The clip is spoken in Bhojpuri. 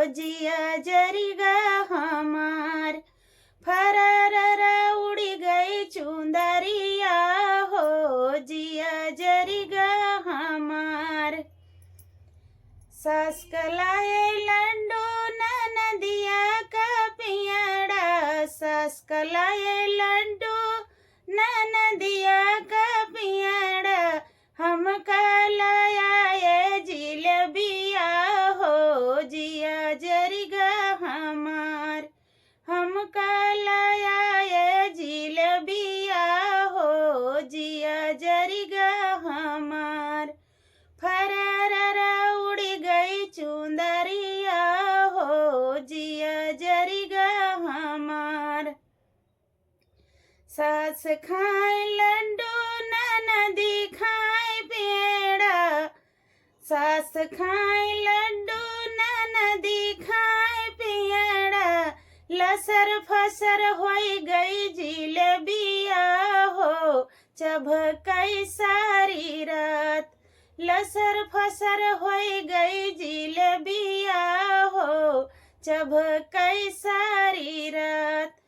जिया जरिगा हमार। फरररा उड़ी गई चुंदरिया हो जिया जरिगा हमार। सास कलाए लंडू नदिया का पियड़ा, सास कलाए लंडू नदिया का पियड़ा, हम कलाए जिलबिया हो जिया जरिगा हमार। हम कलाए जिलबिया हो जिया जरिगा हमार। फरररा उड़ी गई चुंदरिया हो जिया जरिगा हमार। सास खाए लड्डू ननदी खाए पेड़ा, सास खाए लड्डू ननदी खाए पेड़ा, लसर फसर होई गई जिलबिया हो चभकई सारी रात। लसर फसर होई गई जिलबिया हो चभकई सारी रात।